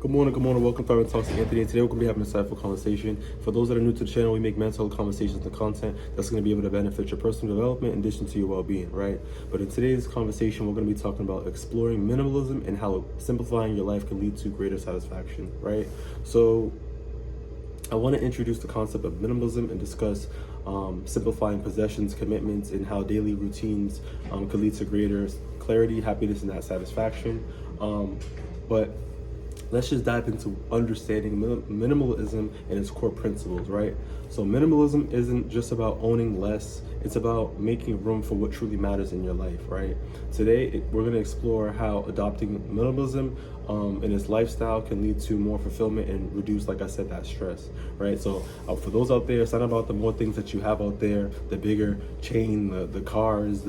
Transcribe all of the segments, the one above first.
Good morning, welcome to Talks to Anthony. Today we're going to be having a insightful conversation. For those that are new to the channel, we make mental health conversations and content that's going to be able to benefit your personal development in addition to your well-being, right? But in today's conversation, we're going to be talking about exploring minimalism and how simplifying your life can lead to greater satisfaction, right? So I want to introduce the concept of minimalism and discuss simplifying possessions, commitments, and how daily routines can lead to greater clarity, happiness, and that satisfaction. But let's just dive into understanding minimalism and its core principles, right? So minimalism isn't just about owning less, it's about making room for what truly matters in your life, right? Today, we're gonna explore how adopting minimalism in its lifestyle can lead to more fulfillment and reduce, like I said, that stress, right? So for those out there, it's not about the more things that you have out there, the bigger chain, the cars,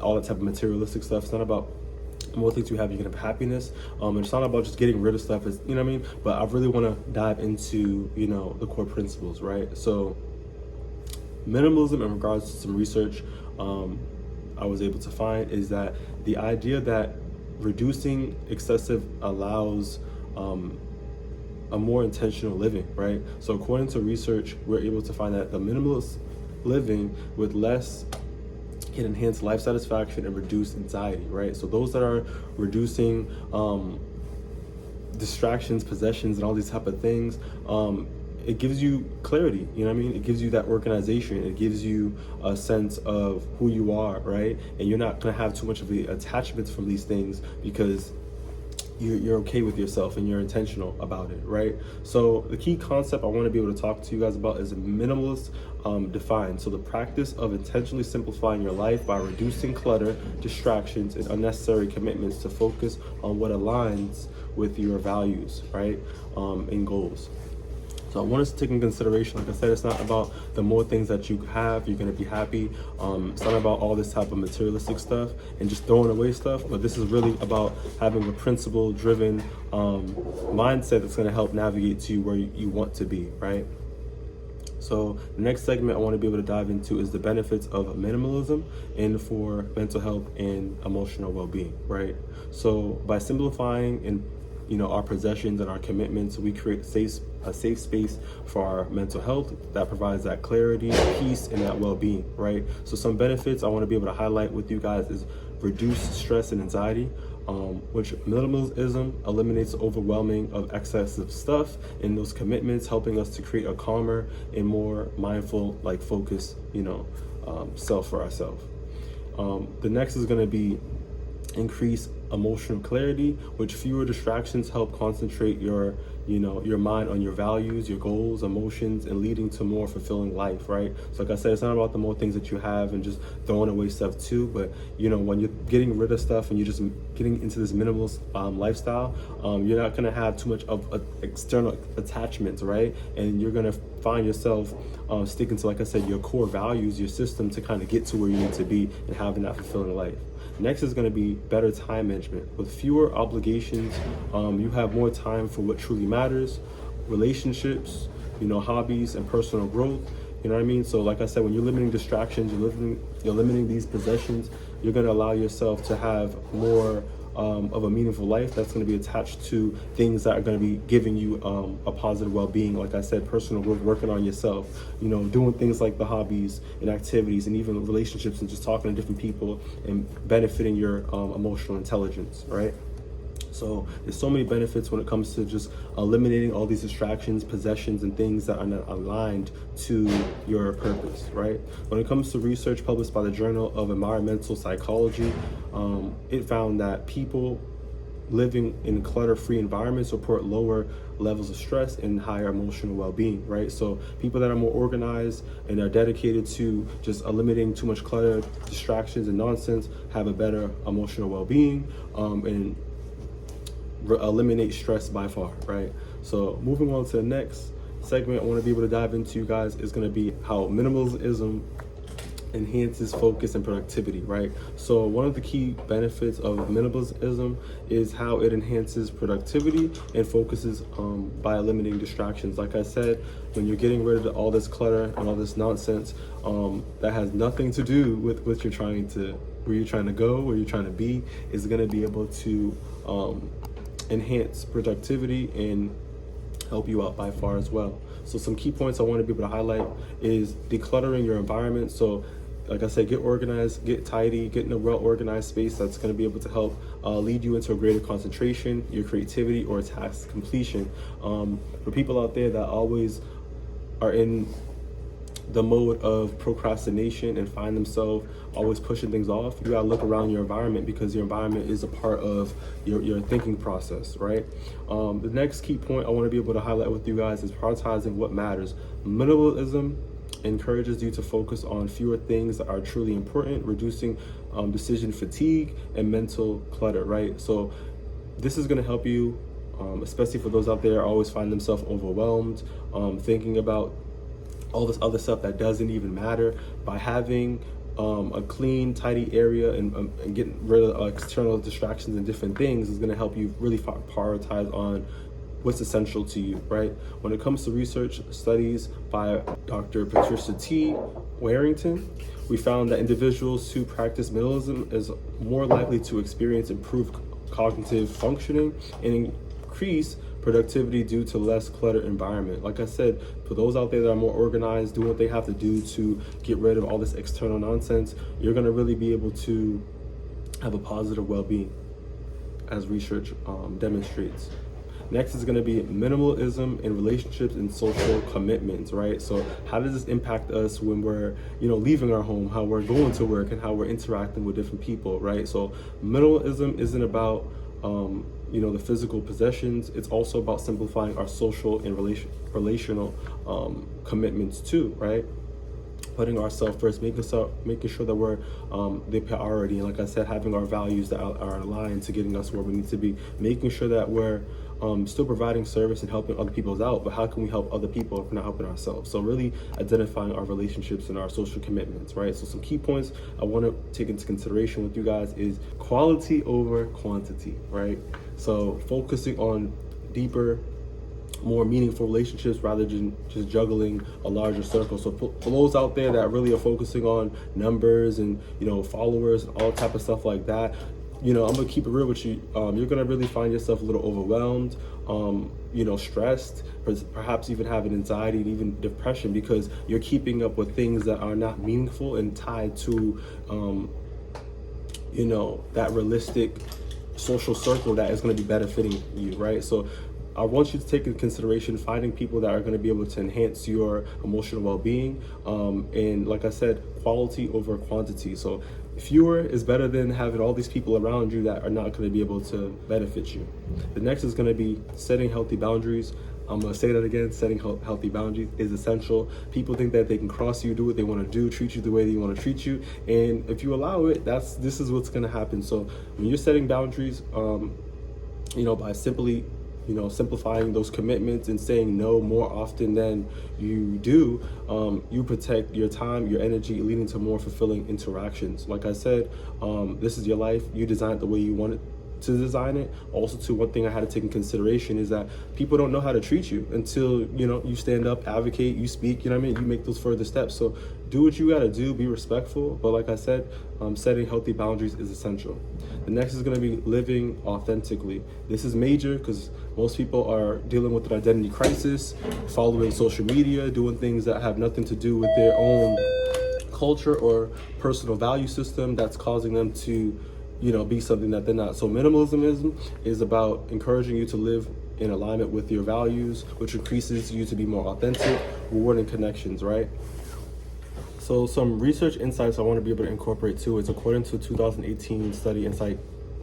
all that type of materialistic stuff. It's not about the more things you have, you're gonna have happiness. And it's not about just getting rid of stuff, it's, you know what I mean? But I really wanna dive into, the core principles, right? So minimalism, in regards to some research I was able to find, is that the idea that reducing excessive allows a more intentional living, right? So according to research, we're able to find that the minimalist living with less can enhance life satisfaction and reduce anxiety, right? So those that are reducing distractions, possessions, and all these type of things, it gives you clarity, you know what I mean? It gives you that organization. It gives you a sense of who you are, right? And you're not gonna have too much of the attachments from these things because you're okay with yourself and you're intentional about it, right? So the key concept I want to be able to talk to you guys about is minimalist defined. So the practice of intentionally simplifying your life by reducing clutter, distractions, and unnecessary commitments to focus on what aligns with your values, right? And goals. So I want us to take in consideration, like I said, it's not about the more things that you have, you're gonna be happy. It's not about all this type of materialistic stuff and just throwing away stuff, but this is really about having a principle-driven mindset that's gonna help navigate to where you want to be, right? So the next segment I want to be able to dive into is the benefits of minimalism and for mental health and emotional well-being, right? So by simplifying and our possessions and our commitments, we create a safe space for our mental health that provides that clarity, peace, and that well-being, right? So some benefits I want to be able to highlight with you guys is reduced stress and anxiety, which minimalism eliminates the overwhelming of excessive stuff in those commitments, helping us to create a calmer and more mindful, focused, self for ourselves. The next is going to be increase emotional clarity, which fewer distractions help concentrate your mind on your values, your goals, emotions, and leading to more fulfilling life, right? So like I said, it's not about the more things that you have and just throwing away stuff too, but when you're getting rid of stuff and you're just getting into this minimalist lifestyle, you're not going to have too much of external attachments, right? And you're going to find yourself sticking to, like I said, your core values, your system, to kind of get to where you need to be and having that fulfilling life. Next is going to be better time management. With fewer obligations, you have more time for what truly matters, relationships, hobbies, and personal growth. You know what I mean? So like I said, when you're limiting distractions, you're limiting these possessions, you're going to allow yourself to have more of a meaningful life that's going to be attached to things that are going to be giving you a positive well-being. Like I said, personal growth, working on yourself, doing things like the hobbies and activities and even relationships and just talking to different people and benefiting your emotional intelligence, right? So there's so many benefits when it comes to just eliminating all these distractions, possessions, and things that are not aligned to your purpose, right? When it comes to research published by the Journal of Environmental Psychology, it found that people living in clutter-free environments report lower levels of stress and higher emotional well-being, right? So people that are more organized and are dedicated to just eliminating too much clutter, distractions, and nonsense have a better emotional well-being and eliminate stress by far, right? So moving on to the next segment I want to be able to dive into, you guys, is going to be how minimalism enhances focus and productivity, right? So one of the key benefits of minimalism is how it enhances productivity and focuses by eliminating distractions. Like I said, when you're getting rid of all this clutter and all this nonsense that has nothing to do with what you're trying to, where you're trying to go, where you're trying to be, is going to be able to enhance productivity and help you out by far as well. So some key points I want to be able to highlight is decluttering your environment. So like I said, get organized, get tidy, get in a well-organized space that's going to be able to help lead you into a greater concentration, your creativity, or task completion. For people out there that always are in the mode of procrastination and find themselves always pushing things off, you gotta look around your environment, because your environment is a part of your thinking process, right? The next key point I want to be able to highlight with you guys is prioritizing what matters. Minimalism encourages you to focus on fewer things that are truly important, reducing decision fatigue and mental clutter, right? So this is going to help you, especially for those out there always find themselves overwhelmed, thinking about all this other stuff that doesn't even matter. By having a clean, tidy area and getting rid of external distractions and different things is going to help you really prioritize on what's essential to you, right? When it comes to research studies by Dr. Patricia T. Warrington, we found that individuals who practice minimalism is more likely to experience improved cognitive functioning and increase productivity due to less cluttered environment. Like I said, for those out there that are more organized, doing what they have to do to get rid of all this external nonsense, you're gonna really be able to have a positive well-being, as research demonstrates. Next is going to be minimalism in relationships and social commitments, right? So how does this impact us when we're, leaving our home, how we're going to work, and how we're interacting with different people, right? So minimalism isn't about, the physical possessions. It's also about simplifying our social and relational commitments too, right? Putting ourselves first, making sure that we're the priority, and like I said, having our values that are aligned to getting us where we need to be, making sure that we're still providing service and helping other people out, but how can we help other people if we're not helping ourselves? So really identifying our relationships and our social commitments, right? So some key points I want to take into consideration with you guys is quality over quantity, right? So focusing on deeper, more meaningful relationships rather than just juggling a larger circle. So for those out there that really are focusing on numbers and followers and all type of stuff like that, I'm gonna keep it real with you. You're gonna really find yourself a little overwhelmed, stressed, perhaps even having anxiety and even depression, because you're keeping up with things that are not meaningful and tied to that realistic social circle that is going to be benefiting you, right? So I want you to take into consideration finding people that are going to be able to enhance your emotional well-being, and like I said, quality over quantity. So fewer is better than having all these people around you that are not going to be able to benefit you. The next is going to be setting healthy boundaries. I'm going to say that again, setting healthy boundaries is essential. People think that they can cross you, do what they want to do, treat you the way they want to treat you. And if you allow it, this is what's going to happen. So when you're setting boundaries, by simply simplifying those commitments and saying no more often than you do, you protect your time, your energy, leading to more fulfilling interactions. Like I said, this is your life. You design it the way you want it to design it. Also, too, one thing I had to take in consideration is that people don't know how to treat you until you stand up, advocate, you speak. You make those further steps. So do what you got to do, be respectful. But like I said, setting healthy boundaries is essential. The next is going to be living authentically. This is major because most people are dealing with an identity crisis, following social media, doing things that have nothing to do with their own culture or personal value system that's causing them to be something that they're not. So minimalism is about encouraging you to live in alignment with your values, which increases you to be more authentic, rewarding connections, right? So some research insights I want to be able to incorporate too is, according to a 2018 study in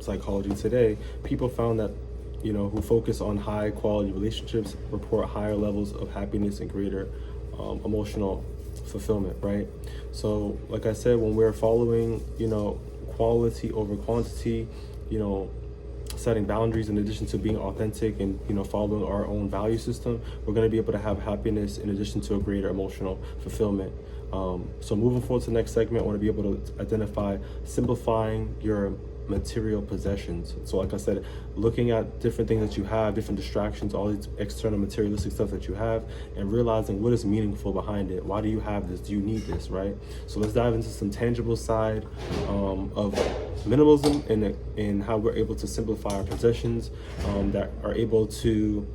Psychology Today, people found that who focus on high quality relationships report higher levels of happiness and greater emotional fulfillment, right? So like I said, when we're following quality over quantity, setting boundaries in addition to being authentic and following our own value system, we're going to be able to have happiness in addition to a greater emotional fulfillment. So moving forward to the next segment, I want to be able to identify simplifying your material possessions. So like I said, looking at different things that you have, different distractions, all these external materialistic stuff that you have, and realizing what is meaningful behind it. Why do you have this? Do you need this, right? So let's dive into some tangible side of minimalism and how we're able to simplify our possessions that are able to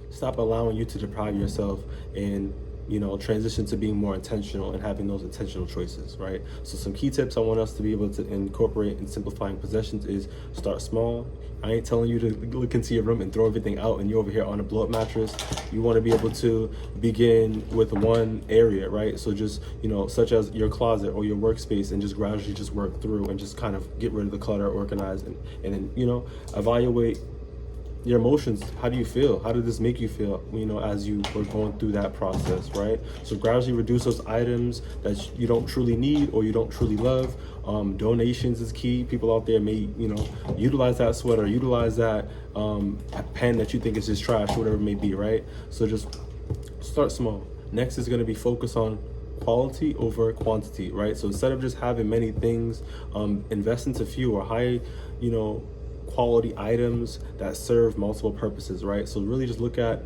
stop allowing you to deprive yourself and transition to being more intentional and having those intentional choices, right? So some key tips I want us to be able to incorporate in simplifying possessions is start small. I ain't telling you to look into your room and throw everything out and you're over here on a blow-up mattress. You want to be able to begin with one area, right? So just, such as your closet or your workspace, and just gradually just work through and just kind of get rid of the clutter, organize, and then, evaluate your emotions. How do you feel? How did this make you feel, as you were going through that process, right? So gradually reduce those items that you don't truly need or you don't truly love. Donations is key. People out there may, utilize that sweater, utilize that pen that you think is just trash, whatever it may be, right? So just start small. Next is going to be focus on quality over quantity, right? So instead of just having many things, invest into few or high, quality items that serve multiple purposes, right? So really just look at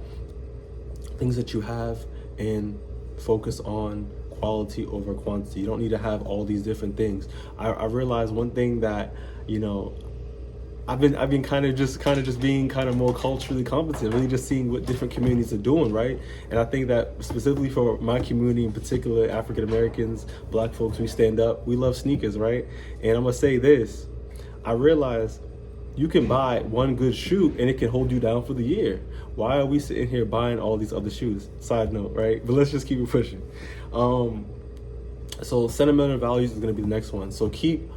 things that you have and focus on quality over quantity. You don't need to have all these different things. I realized one thing that, I've been kind of just being kind of more culturally competent, really just seeing what different communities are doing, right? And I think that specifically for my community in particular, African Americans, Black folks, we stand up, we love sneakers, right? And I'm gonna say this, I realized you can buy one good shoe and it can hold you down for the year. Why are we sitting here buying all these other shoes? Side note, right? But let's just keep it pushing. So sentimental values is gonna be the next one. So keep,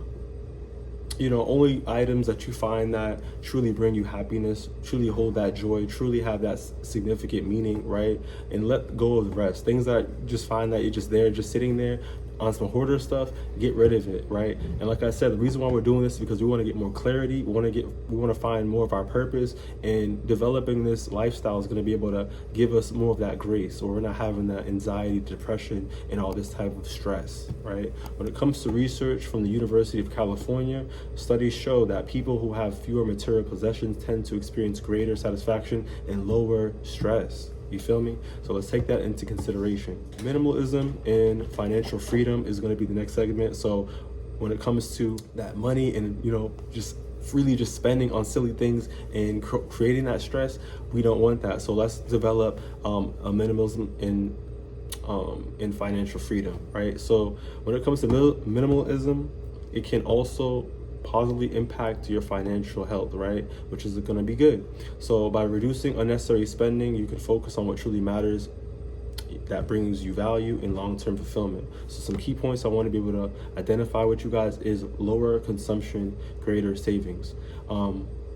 only items that you find that truly bring you happiness, truly hold that joy, truly have that significant meaning, right? And let go of the rest. Things that you just find that you're just there, just sitting there on some hoarder stuff, get rid of it, right? And like I said, the reason why we're doing this is because we want to get more clarity. We want to find more of our purpose, and developing this lifestyle is going to be able to give us more of that grace, or we're not having that anxiety, depression, and all this type of stress, right? When it comes to research from the University of California, studies show that people who have fewer material possessions tend to experience greater satisfaction and lower stress. You feel me? So let's take that into consideration. Minimalism and financial freedom is going to be the next segment. So when it comes to that money and, just freely just spending on silly things and creating that stress, we don't want that. So let's develop a minimalism in financial freedom, right? So when it comes to minimalism, it can also positively impact your financial health, right? Which is going to be good. So by reducing unnecessary spending, you can focus on what truly matters, that brings you value and long-term fulfillment. So some key points I want to be able to identify with you guys is lower consumption, greater savings.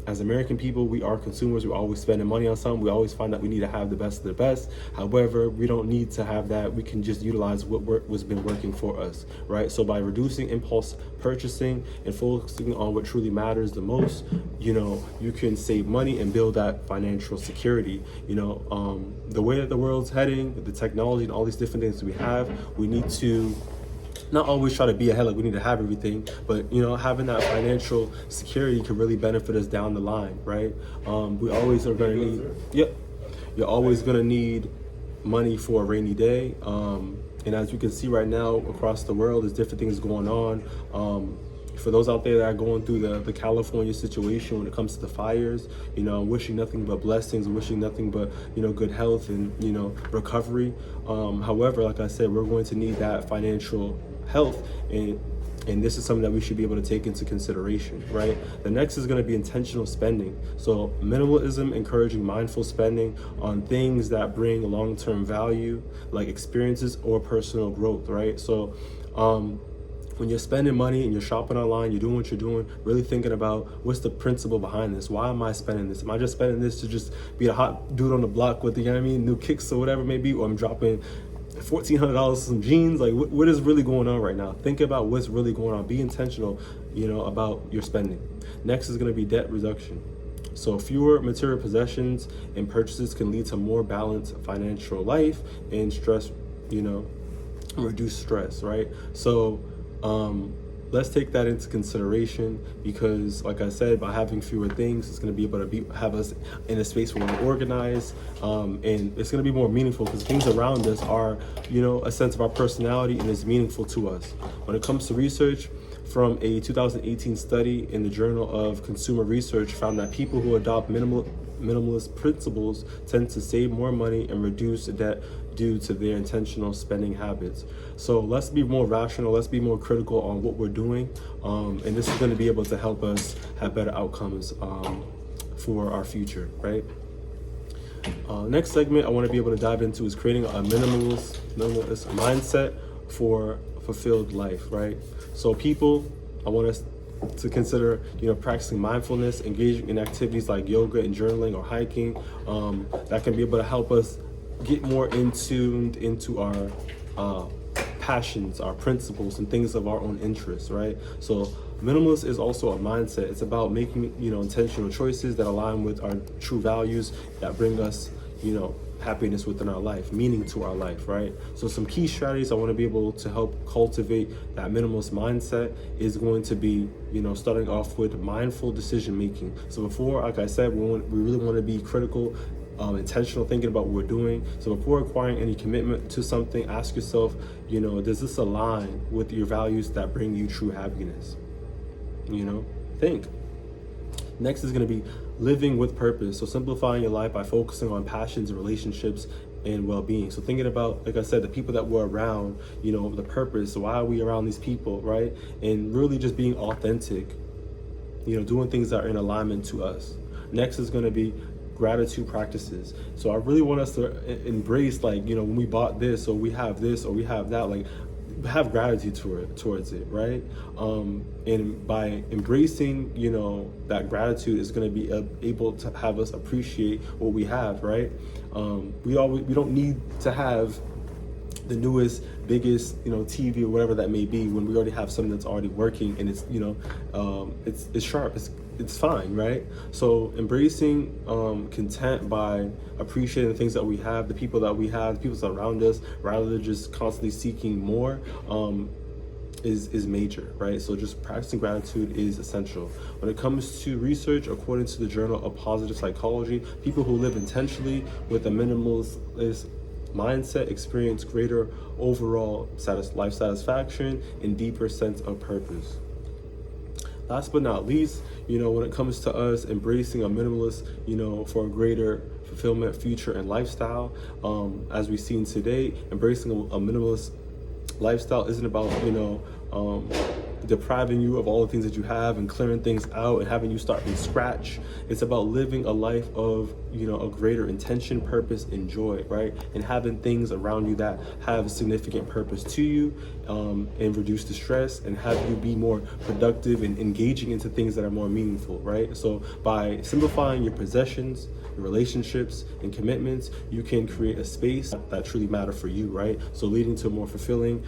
As American people, we are consumers. We're always spending money on something. We always find that we need to have the best of the best. However, we don't need to have that. We can just utilize what's been working for us, right? So by reducing impulse purchasing and focusing on what truly matters the most, you can save money and build that financial security. The way that the world's heading, the technology and all these different things we have, we need to not always try to be ahead, like we need to have everything, but having that financial security can really benefit us down the line, right? We always are going to need, you're always going to need money for a rainy day. And as you can see right now across the world, there's different things going on. For those out there that are going through the California situation when it comes to the fires, I'm wishing nothing but blessings, wishing nothing but, good health and, recovery. However, like I said, we're going to need that financial health, and this is something that we should be able to take into consideration, right? The next is going to be intentional spending. So minimalism, encouraging mindful spending on things that bring long-term value, like experiences or personal growth, right? So when you're spending money and you're shopping online, you're doing what you're doing, really thinking about what's the principle behind this? Why am I spending this? Am I just spending this to just be a hot dude on the block with, new kicks or whatever it may be, or I'm dropping $1,400 for some jeans? Like what is really going on right now? Think about what's really going on. Be intentional, about your spending. Next is going to be debt reduction. So fewer material possessions and purchases can lead to more balanced financial life and stress, reduce stress, right? So let's take that into consideration, because like I said, by having fewer things, it's going to be able to have us in a space where we're organized, and it's going to be more meaningful because things around us are, a sense of our personality and is meaningful to us. When it comes to research, from a 2018 study in the Journal of Consumer Research, found that people who adopt minimalist principles tend to save more money and reduce debt due to their intentional spending habits. So let's be more rational, let's be more critical on what we're doing, and this is going to be able to help us have better outcomes for our future, right? Next segment I want to be able to dive into is creating a minimalist mindset for fulfilled life, right? So people, I want us to consider, practicing mindfulness, engaging in activities like yoga and journaling or hiking, that can be able to help us get more into our passions, our principles, and things of our own interests, right? So minimalist is also a mindset. It's about making, intentional choices that align with our true values that bring us, happiness within our life, meaning to our life, right? So some key strategies I want to be able to help cultivate that minimalist mindset is going to be, starting off with mindful decision making. So before, like I said, we really want to be critical, intentional thinking about what we're doing. So before acquiring any commitment to something, ask yourself, does this align with your values that bring you true happiness? Think. Next is going to be living with purpose. So simplifying your life by focusing on passions and relationships and well-being. So thinking about, like I said, the people that we're around, the purpose, why are we around these people, right? And really just being authentic, doing things that are in alignment to us. Next is going to be gratitude practices. So I really want us to embrace, like, when we bought this, or we have this, or we have that, like, have gratitude towards it, right? And by embracing, that gratitude is going to be able to have us appreciate what we have, right? We don't need to have the newest, biggest, TV or whatever that may be when we already have something that's already working and it's, it's sharp, it's fine, right? So embracing content by appreciating the things that we have, the people that we have, the people around us, rather than just constantly seeking more, is major, right? So just practicing gratitude is essential. When it comes to research, according to the Journal of Positive Psychology, people who live intentionally with a minimalist mindset experience greater overall life satisfaction and deeper sense of purpose. Last but not least, when it comes to us embracing a minimalist, for a greater fulfillment, future, and lifestyle, as we've seen today, embracing a minimalist lifestyle isn't about, depriving you of all the things that you have and clearing things out and having you start from scratch. It's about living a life of, a greater intention, purpose, and joy, right? And having things around you that have significant purpose to you, and reduce the stress and have you be more productive and engaging into things that are more meaningful, right? So by simplifying your possessions, your relationships, and commitments, you can create a space that truly matter for you, right? So leading to a more fulfilling,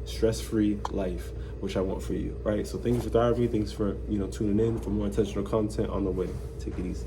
stress-free life, which I want for you, right? So thanks for therapy. Thanks for, tuning in for more intentional content on the way. Take it easy.